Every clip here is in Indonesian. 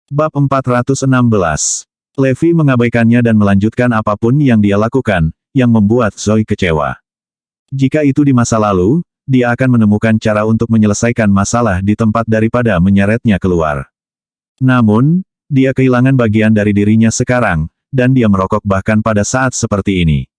Bab 416. Levi mengabaikannya dan melanjutkan apapun yang dia lakukan, yang membuat Zoe kecewa. Jika itu di masa lalu, dia akan menemukan cara untuk menyelesaikan masalah di tempat daripada menyeretnya keluar. Namun, dia kehilangan bagian dari dirinya sekarang, dan dia merokok bahkan pada saat seperti ini.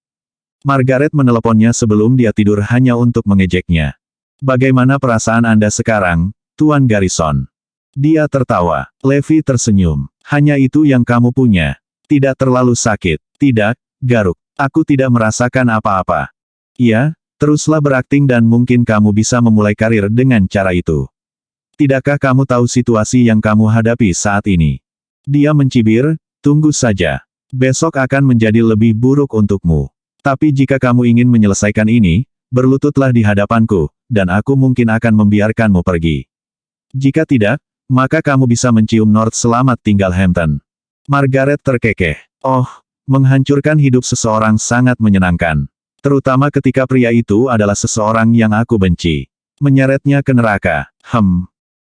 Margaret meneleponnya sebelum dia tidur hanya untuk mengejeknya. "Bagaimana perasaan Anda sekarang, Tuan Garrison?" Dia tertawa. Levi tersenyum. "Hanya itu yang kamu punya. Tidak terlalu sakit." "Tidak, Garuk. Aku tidak merasakan apa-apa." "Iya, teruslah berakting dan mungkin kamu bisa memulai karir dengan cara itu. Tidakkah kamu tahu situasi yang kamu hadapi saat ini?" Dia mencibir, "Tunggu saja. Besok akan menjadi lebih buruk untukmu. Tapi jika kamu ingin menyelesaikan ini, berlututlah di hadapanku, dan aku mungkin akan membiarkanmu pergi. Jika tidak, maka kamu bisa mencium North selamat tinggal Hampton." Margaret terkekeh. "Oh, menghancurkan hidup seseorang sangat menyenangkan. Terutama ketika pria itu adalah seseorang yang aku benci. Menyeretnya ke neraka."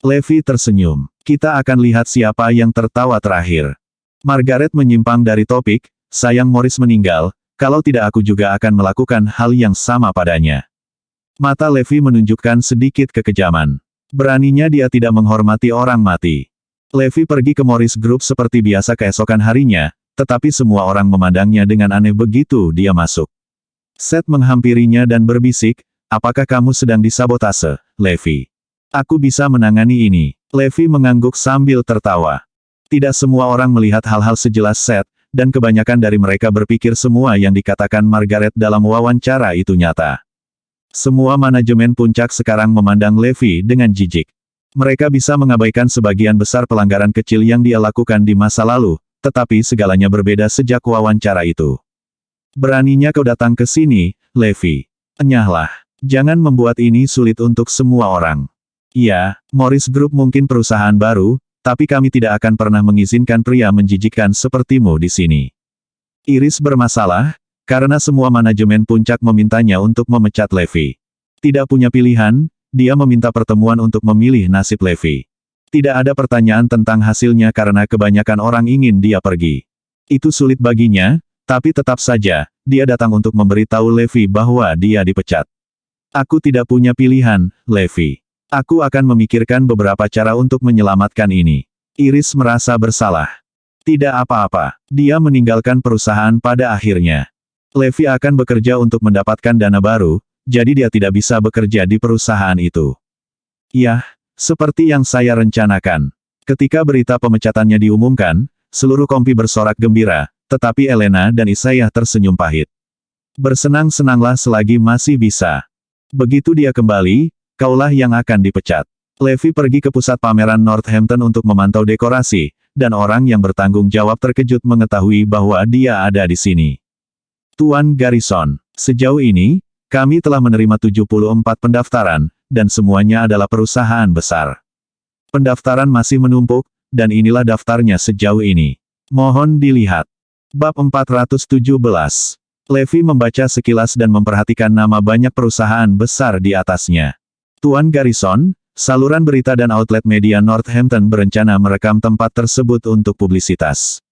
Levi tersenyum. "Kita akan lihat siapa yang tertawa terakhir." Margaret menyimpang dari topik, "Sayang Morris meninggal, kalau tidak aku juga akan melakukan hal yang sama padanya." Mata Levi menunjukkan sedikit kekejaman. Beraninya dia tidak menghormati orang mati. Levi pergi ke Morris Group seperti biasa keesokan harinya, tetapi semua orang memandangnya dengan aneh begitu dia masuk. Seth menghampirinya dan berbisik, "Apakah kamu sedang disabotase, Levi? Aku bisa menangani ini." Levi mengangguk sambil tertawa. Tidak semua orang melihat hal-hal sejelas Seth, dan kebanyakan dari mereka berpikir semua yang dikatakan Margaret dalam wawancara itu nyata. Semua manajemen puncak sekarang memandang Levi dengan jijik. Mereka bisa mengabaikan sebagian besar pelanggaran kecil yang dia lakukan di masa lalu, tetapi segalanya berbeda sejak wawancara itu. "Beraninya kau datang ke sini, Levi. Enyahlah. Jangan membuat ini sulit untuk semua orang. Ya, Morris Group mungkin perusahaan baru, tapi kami tidak akan pernah mengizinkan pria menjijikkan sepertimu di sini." Iris bermasalah, karena semua manajemen puncak memintanya untuk memecat Levi. Tidak punya pilihan, dia meminta pertemuan untuk memilih nasib Levi. Tidak ada pertanyaan tentang hasilnya karena kebanyakan orang ingin dia pergi. Itu sulit baginya, tapi tetap saja, dia datang untuk memberitahu Levi bahwa dia dipecat. "Aku tidak punya pilihan, Levi. Aku akan memikirkan beberapa cara untuk menyelamatkan ini." Iris merasa bersalah. Tidak apa-apa, dia meninggalkan perusahaan pada akhirnya. Levi akan bekerja untuk mendapatkan dana baru, jadi dia tidak bisa bekerja di perusahaan itu. "Yah, seperti yang saya rencanakan." Ketika berita pemecatannya diumumkan, seluruh kompi bersorak gembira, tetapi Elena dan Isaiah tersenyum pahit. "Bersenang-senanglah selagi masih bisa. Begitu dia kembali, kaulah yang akan dipecat." Levi pergi ke pusat pameran Northampton untuk memantau dekorasi, dan orang yang bertanggung jawab terkejut mengetahui bahwa dia ada di sini. "Tuan Garrison, sejauh ini, kami telah menerima 74 pendaftaran, dan semuanya adalah perusahaan besar. Pendaftaran masih menumpuk, dan inilah daftarnya sejauh ini. Mohon dilihat." Bab 417. Levi membaca sekilas dan memperhatikan nama banyak perusahaan besar di atasnya. "Tuan Garrison, saluran berita dan outlet media Northampton berencana merekam tempat tersebut untuk publisitas.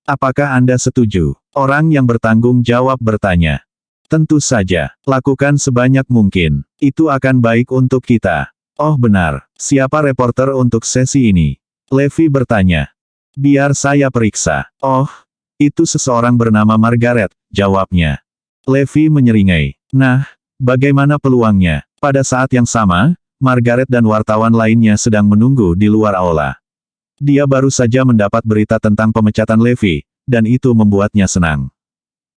Apakah Anda setuju?" Orang yang bertanggung jawab bertanya. "Tentu saja. Lakukan sebanyak mungkin. Itu akan baik untuk kita." "Oh benar. Siapa reporter untuk sesi ini?" Levi bertanya. "Biar saya periksa." "Oh, itu seseorang bernama Margaret," jawabnya. Levi menyeringai. "Nah, bagaimana peluangnya?" Pada saat yang sama, Margaret dan wartawan lainnya sedang menunggu di luar aula. Dia baru saja mendapat berita tentang pemecatan Levi, dan itu membuatnya senang.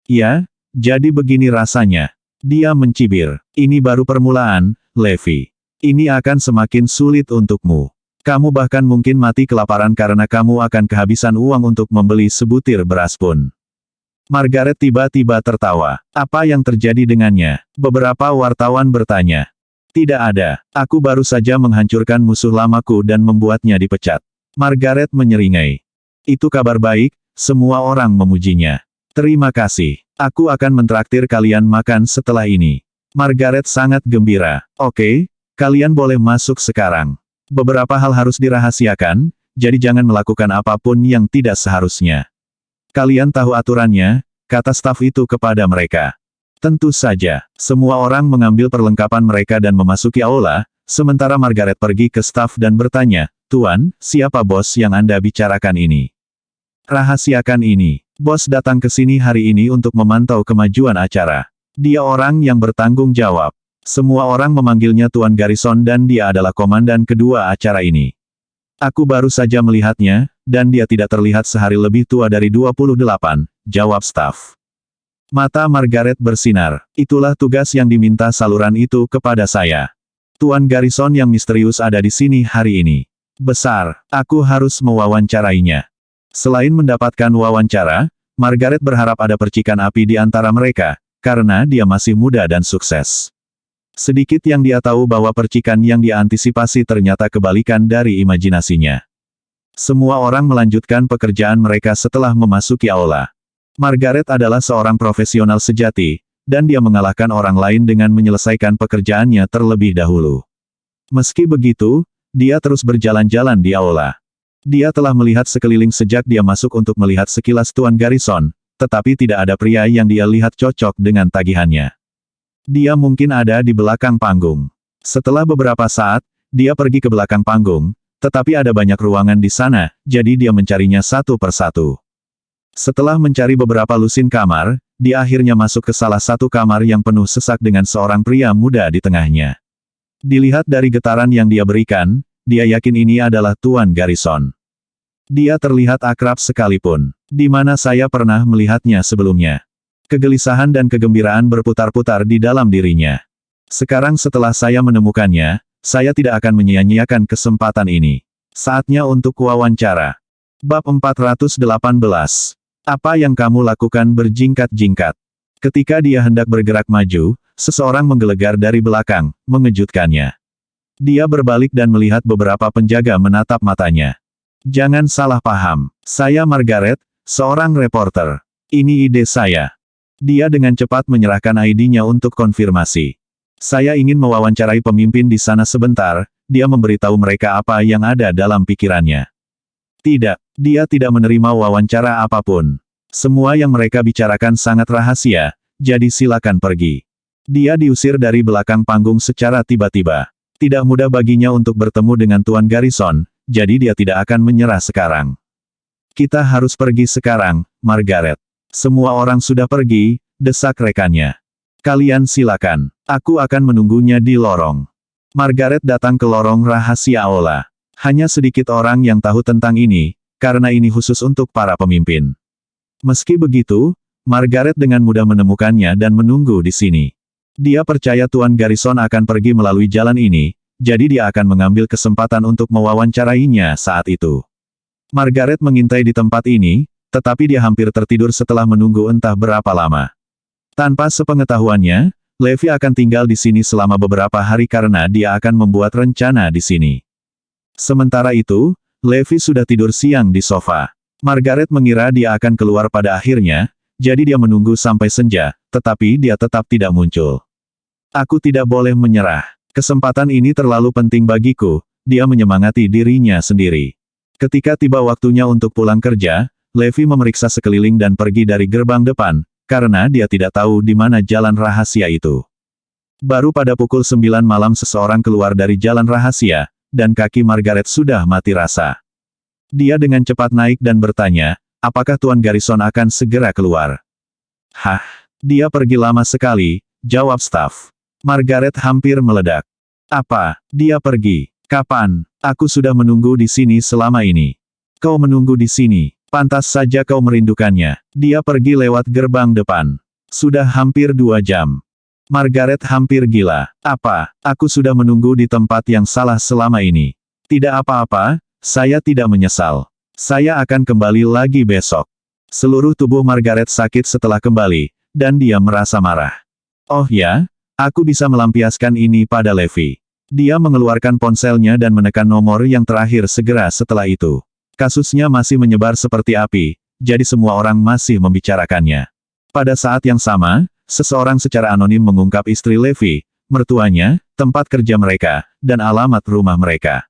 "Ya, jadi begini rasanya." Dia mencibir. "Ini baru permulaan, Levi. Ini akan semakin sulit untukmu. Kamu bahkan mungkin mati kelaparan karena kamu akan kehabisan uang untuk membeli sebutir beras pun." Margaret tiba-tiba tertawa. "Apa yang terjadi dengannya?" Beberapa wartawan bertanya. "Tidak ada. Aku baru saja menghancurkan musuh lamaku dan membuatnya dipecat." Margaret menyeringai. "Itu kabar baik." Semua orang memujinya. "Terima kasih. Aku akan mentraktir kalian makan setelah ini." Margaret sangat gembira. "Oke, kalian boleh masuk sekarang. Beberapa hal harus dirahasiakan, jadi jangan melakukan apapun yang tidak seharusnya. Kalian tahu aturannya, kata staf itu kepada mereka. Tentu saja, semua orang mengambil perlengkapan mereka dan memasuki aula, sementara Margaret pergi ke staf dan bertanya, "Tuan, siapa bos yang Anda bicarakan ini? Rahasiakan ini. Bos datang ke sini hari ini untuk memantau kemajuan acara. Dia orang yang bertanggung jawab. Semua orang memanggilnya Tuan Garrison dan dia adalah komandan kedua acara ini. Aku baru saja melihatnya, dan dia tidak terlihat sehari lebih tua dari 28, jawab staf. Mata Margaret bersinar. Itulah tugas yang diminta saluran itu kepada saya. Tuan Garrison yang misterius ada di sini hari ini. Besar, aku harus mewawancarainya. Selain mendapatkan wawancara, Margaret berharap ada percikan api di antara mereka, karena dia masih muda dan sukses. Sedikit yang dia tahu bahwa percikan yang dia antisipasi ternyata kebalikan dari imajinasinya. Semua orang melanjutkan pekerjaan mereka setelah memasuki aula. Margaret adalah seorang profesional sejati, dan dia mengalahkan orang lain dengan menyelesaikan pekerjaannya terlebih dahulu. Meski begitu, dia terus berjalan-jalan di aula. Dia telah melihat sekeliling sejak dia masuk untuk melihat sekilas Tuan Garrison, tetapi tidak ada pria yang dia lihat cocok dengan tagihannya. Dia mungkin ada di belakang panggung. Setelah beberapa saat, dia pergi ke belakang panggung, tetapi ada banyak ruangan di sana, jadi dia mencarinya satu persatu. Setelah mencari beberapa lusin kamar, dia akhirnya masuk ke salah satu kamar yang penuh sesak dengan seorang pria muda di tengahnya. Dilihat dari getaran yang dia berikan, dia yakin ini adalah Tuan Garrison. Dia terlihat akrab sekalipun. Di mana saya pernah melihatnya sebelumnya. Kegelisahan dan kegembiraan berputar-putar di dalam dirinya. Sekarang setelah saya menemukannya, saya tidak akan menyia-nyiakan kesempatan ini. Saatnya untuk wawancara. Bab 418. Apa yang kamu lakukan berjingkat-jingkat? Ketika dia hendak bergerak maju, seseorang menggelegar dari belakang, mengejutkannya. Dia berbalik dan melihat beberapa penjaga menatap matanya. Jangan salah paham, saya Margaret, seorang reporter. Ini ide saya. Dia dengan cepat menyerahkan ID-nya untuk konfirmasi. Saya ingin mewawancarai pemimpin di sana sebentar, dia memberitahu mereka apa yang ada dalam pikirannya. Tidak, dia tidak menerima wawancara apapun. Semua yang mereka bicarakan sangat rahasia, jadi silakan pergi. Dia diusir dari belakang panggung secara tiba-tiba. Tidak mudah baginya untuk bertemu dengan Tuan Garrison, jadi dia tidak akan menyerah sekarang. Kita harus pergi sekarang, Margaret. Semua orang sudah pergi, desak rekannya. Kalian silakan, aku akan menunggunya di lorong. Margaret datang ke lorong rahasia aula. Hanya sedikit orang yang tahu tentang ini, karena ini khusus untuk para pemimpin. Meski begitu, Margaret dengan mudah menemukannya dan menunggu di sini. Dia percaya Tuan Garrison akan pergi melalui jalan ini, jadi dia akan mengambil kesempatan untuk mewawancarainya saat itu. Margaret mengintai di tempat ini, tetapi dia hampir tertidur setelah menunggu entah berapa lama. Tanpa sepengetahuannya, Levi akan tinggal di sini selama beberapa hari karena dia akan membuat rencana di sini. Sementara itu, Levi sudah tidur siang di sofa. Margaret mengira dia akan keluar pada akhirnya, jadi dia menunggu sampai senja, tetapi dia tetap tidak muncul. Aku tidak boleh menyerah. Kesempatan ini terlalu penting bagiku, dia menyemangati dirinya sendiri. Ketika tiba waktunya untuk pulang kerja, Levi memeriksa sekeliling dan pergi dari gerbang depan, karena dia tidak tahu di mana jalan rahasia itu. Baru pada pukul 9 malam seseorang keluar dari jalan rahasia, dan kaki Margaret sudah mati rasa. Dia dengan cepat naik dan bertanya, apakah Tuan Garrison akan segera keluar? Hah, dia pergi lama sekali, jawab staf. Margaret hampir meledak. Apa, dia pergi? Kapan? Aku sudah menunggu di sini selama ini. Kau menunggu di sini, pantas saja kau merindukannya. Dia pergi lewat gerbang depan. Sudah hampir 2 jam. Margaret hampir gila. Apa, aku sudah menunggu di tempat yang salah selama ini. Tidak apa-apa, saya tidak menyesal. Saya akan kembali lagi besok. Seluruh tubuh Margaret sakit setelah kembali, dan dia merasa marah. Oh ya, aku bisa melampiaskan ini pada Levi. Dia mengeluarkan ponselnya dan menekan nomor yang terakhir segera setelah itu. Kasusnya masih menyebar seperti api, jadi semua orang masih membicarakannya. Pada saat yang sama, seseorang secara anonim mengungkap istri Levi, mertuanya, tempat kerja mereka, dan alamat rumah mereka.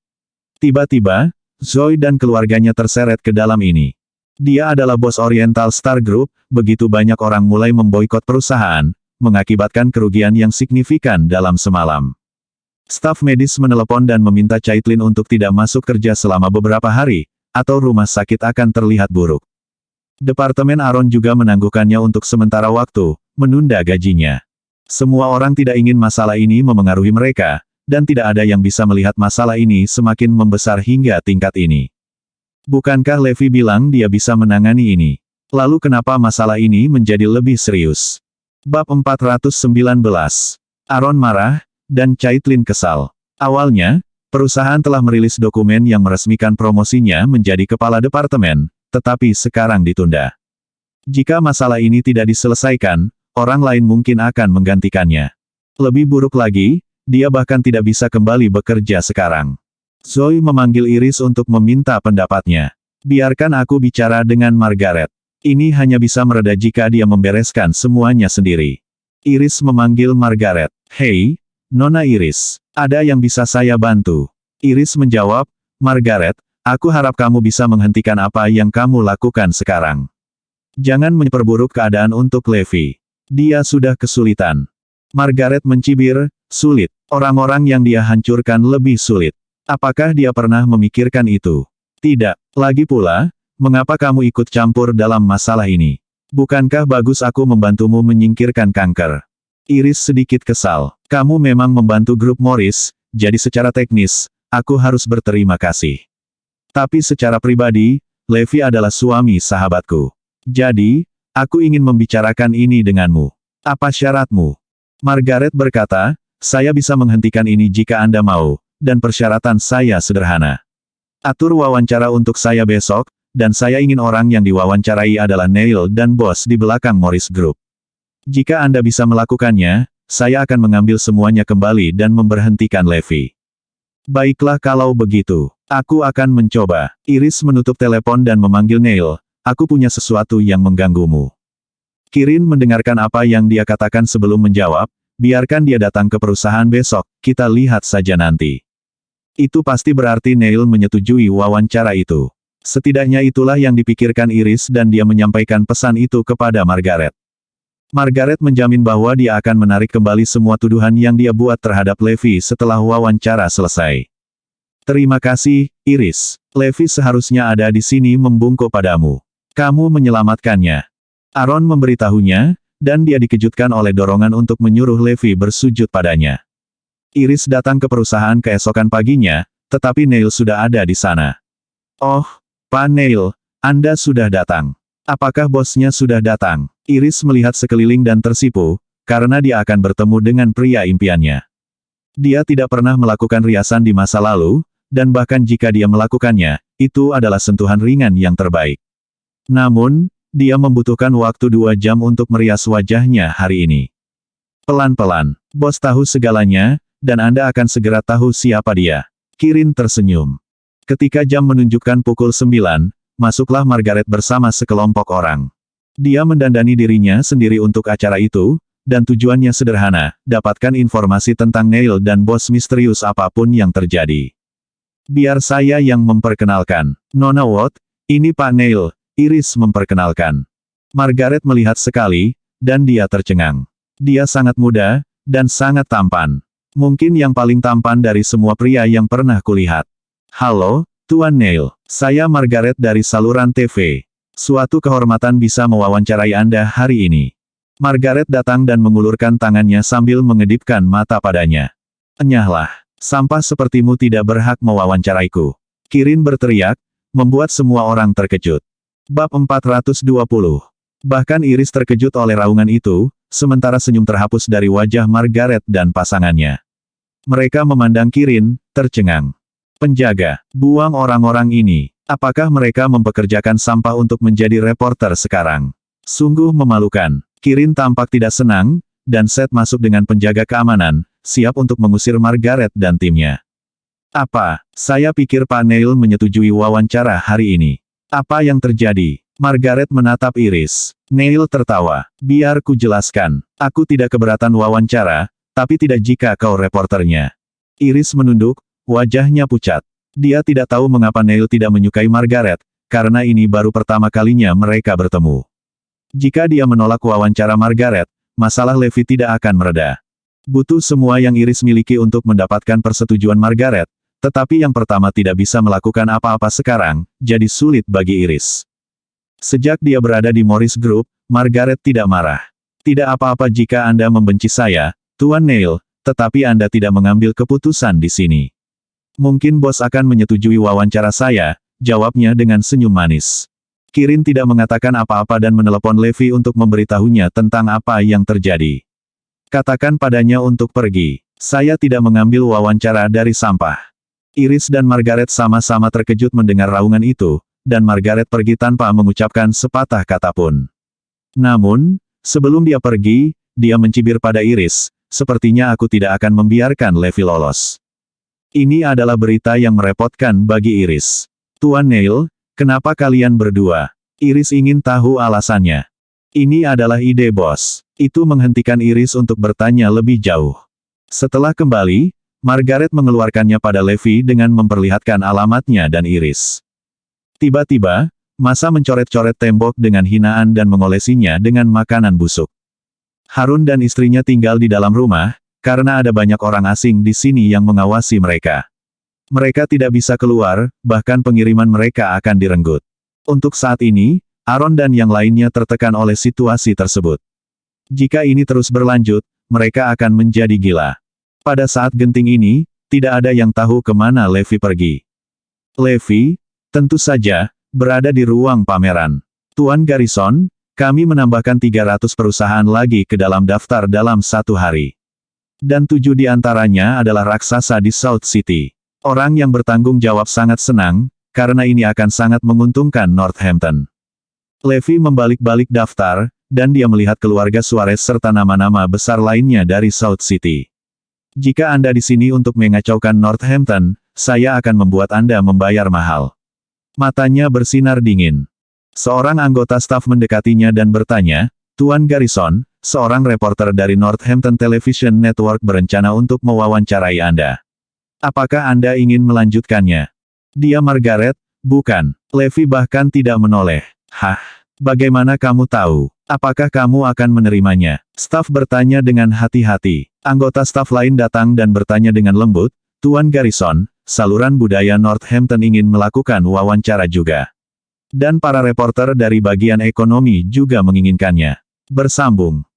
Tiba-tiba, Zoe dan keluarganya terseret ke dalam ini. Dia adalah bos Oriental Star Group, begitu banyak orang mulai memboikot perusahaan, mengakibatkan kerugian yang signifikan dalam semalam. Staf medis menelepon dan meminta Caitlin untuk tidak masuk kerja selama beberapa hari, atau rumah sakit akan terlihat buruk. Departemen Aaron juga menangguhkannya untuk sementara waktu, menunda gajinya. Semua orang tidak ingin masalah ini memengaruhi mereka, dan tidak ada yang bisa melihat masalah ini semakin membesar hingga tingkat ini. Bukankah Levi bilang dia bisa menangani ini? Lalu kenapa masalah ini menjadi lebih serius? Bab 419. Aaron marah, dan Caitlin kesal. Awalnya, perusahaan telah merilis dokumen yang meresmikan promosinya menjadi kepala departemen, tetapi sekarang ditunda. Jika masalah ini tidak diselesaikan, orang lain mungkin akan menggantikannya. Lebih buruk lagi, dia bahkan tidak bisa kembali bekerja sekarang. Zoe memanggil Iris untuk meminta pendapatnya. Biarkan aku bicara dengan Margaret. Ini hanya bisa mereda jika dia membereskan semuanya sendiri. Iris memanggil Margaret. Hei, Nona Iris, ada yang bisa saya bantu? Iris menjawab, Margaret, aku harap kamu bisa menghentikan apa yang kamu lakukan sekarang. Jangan memperburuk keadaan untuk Levi. Dia sudah kesulitan. Margaret mencibir, sulit. Orang-orang yang dia hancurkan lebih sulit. Apakah dia pernah memikirkan itu? Tidak. Lagi pula, mengapa kamu ikut campur dalam masalah ini? Bukankah bagus aku membantumu menyingkirkan kanker? Iris sedikit kesal. Kamu memang membantu grup Morris, jadi secara teknis, aku harus berterima kasih. Tapi secara pribadi, Levi adalah suami sahabatku. Jadi, aku ingin membicarakan ini denganmu. Apa syaratmu? Margaret berkata, saya bisa menghentikan ini jika Anda mau, dan persyaratan saya sederhana. Atur wawancara untuk saya besok, dan saya ingin orang yang diwawancarai adalah Neil dan bos di belakang Morris Group. Jika Anda bisa melakukannya, saya akan mengambil semuanya kembali dan memberhentikan Levi. Baiklah kalau begitu, aku akan mencoba. Iris menutup telepon dan memanggil Neil, aku punya sesuatu yang mengganggumu. Kirin mendengarkan apa yang dia katakan sebelum menjawab, biarkan dia datang ke perusahaan besok, kita lihat saja nanti. Itu pasti berarti Neil menyetujui wawancara itu. Setidaknya itulah yang dipikirkan Iris dan dia menyampaikan pesan itu kepada Margaret. Margaret menjamin bahwa dia akan menarik kembali semua tuduhan yang dia buat terhadap Levi setelah wawancara selesai. Terima kasih, Iris. Levi seharusnya ada di sini membungkuk padamu. Kamu menyelamatkannya. Aaron memberitahunya, dan dia dikejutkan oleh dorongan untuk menyuruh Levi bersujud padanya. Iris datang ke perusahaan keesokan paginya, tetapi Neil sudah ada di sana. Oh, Pak Neil, Anda sudah datang. Apakah bosnya sudah datang? Iris melihat sekeliling dan tersipu, karena dia akan bertemu dengan pria impiannya. Dia tidak pernah melakukan riasan di masa lalu, dan bahkan jika dia melakukannya, itu adalah sentuhan ringan yang terbaik. Namun, dia membutuhkan waktu 2 jam untuk merias wajahnya hari ini. Pelan-pelan, bos tahu segalanya, dan Anda akan segera tahu siapa dia. Kirin tersenyum. Ketika jam menunjukkan pukul 9, masuklah Margaret bersama sekelompok orang. Dia mendandani dirinya sendiri untuk acara itu, dan tujuannya sederhana, dapatkan informasi tentang Neil dan bos misterius apapun yang terjadi. Biar saya yang memperkenalkan. Nona Watt, ini Pak Neil, Iris memperkenalkan. Margaret melihat sekali, dan dia tercengang. Dia sangat muda, dan sangat tampan. Mungkin yang paling tampan dari semua pria yang pernah kulihat. Halo, Tuan Neil. Saya Margaret dari saluran TV. Suatu kehormatan bisa mewawancarai Anda hari ini. Margaret datang dan mengulurkan tangannya sambil mengedipkan mata padanya. Enyahlah. Sampah sepertimu tidak berhak mewawancaraiku. Kirin berteriak, membuat semua orang terkejut. Bab 420. Bahkan Iris terkejut oleh raungan itu, sementara senyum terhapus dari wajah Margaret dan pasangannya. Mereka memandang Kirin, tercengang. Penjaga, buang orang-orang ini. Apakah mereka mempekerjakan sampah untuk menjadi reporter sekarang? Sungguh memalukan. Kirin tampak tidak senang, dan Seth masuk dengan penjaga keamanan, siap untuk mengusir Margaret dan timnya. Apa? Saya pikir Pak Neil menyetujui wawancara hari ini. Apa yang terjadi? Margaret menatap Iris. Neil tertawa. Biar ku jelaskan. Aku tidak keberatan wawancara, tapi tidak jika kau reporternya. Iris menunduk, wajahnya pucat. Dia tidak tahu mengapa Neil tidak menyukai Margaret, karena ini baru pertama kalinya mereka bertemu. Jika dia menolak wawancara Margaret, masalah Levi tidak akan mereda. Butuh semua yang Iris miliki untuk mendapatkan persetujuan Margaret, tetapi yang pertama tidak bisa melakukan apa-apa sekarang, jadi sulit bagi Iris. Sejak dia berada di Morris Group, Margaret tidak marah. Tidak apa-apa jika Anda membenci saya, Tuan Neil, tetapi Anda tidak mengambil keputusan di sini. Mungkin bos akan menyetujui wawancara saya, jawabnya dengan senyum manis. Kirin tidak mengatakan apa-apa dan menelepon Levi untuk memberitahunya tentang apa yang terjadi. Katakan padanya untuk pergi. Saya tidak mengambil wawancara dari sampah. Iris dan Margaret sama-sama terkejut mendengar raungan itu, dan Margaret pergi tanpa mengucapkan sepatah kata pun. Namun, sebelum dia pergi, dia mencibir pada Iris, sepertinya aku tidak akan membiarkan Levi lolos. Ini adalah berita yang merepotkan bagi Iris. Tuan Neil, kenapa kalian berdua? Iris ingin tahu alasannya. Ini adalah ide bos. Itu menghentikan Iris untuk bertanya lebih jauh. Setelah kembali, Margaret mengeluarkannya pada Levi dengan memperlihatkan alamatnya dan Iris. Tiba-tiba, Masa mencoret-coret tembok dengan hinaan dan mengolesinya dengan makanan busuk. Harun dan istrinya tinggal di dalam rumah, karena ada banyak orang asing di sini yang mengawasi mereka. Mereka tidak bisa keluar, bahkan pengiriman mereka akan direnggut. Untuk saat ini, Aaron dan yang lainnya tertekan oleh situasi tersebut. Jika ini terus berlanjut, mereka akan menjadi gila. Pada saat genting ini, tidak ada yang tahu kemana Levi pergi. Levi, tentu saja, berada di ruang pameran. Tuan Garrison, kami menambahkan 300 perusahaan lagi ke dalam daftar dalam satu hari. Dan 7 di antaranya adalah raksasa di South City. Orang yang bertanggung jawab sangat senang, karena ini akan sangat menguntungkan Northampton. Levi membalik-balik daftar, dan dia melihat keluarga Suarez serta nama-nama besar lainnya dari South City. Jika Anda di sini untuk mengacaukan Northampton, saya akan membuat Anda membayar mahal. Matanya bersinar dingin. Seorang anggota staf mendekatinya dan bertanya, Tuan Garrison, seorang reporter dari Northampton Television Network berencana untuk mewawancarai Anda. Apakah Anda ingin melanjutkannya? Dia Margaret, bukan. Levi bahkan tidak menoleh. Hah? Bagaimana kamu tahu? Apakah kamu akan menerimanya? Staf bertanya dengan hati-hati. Anggota staf lain datang dan bertanya dengan lembut, Tuan Garrison, saluran budaya Northampton ingin melakukan wawancara juga. Dan para reporter dari bagian ekonomi juga menginginkannya. Bersambung.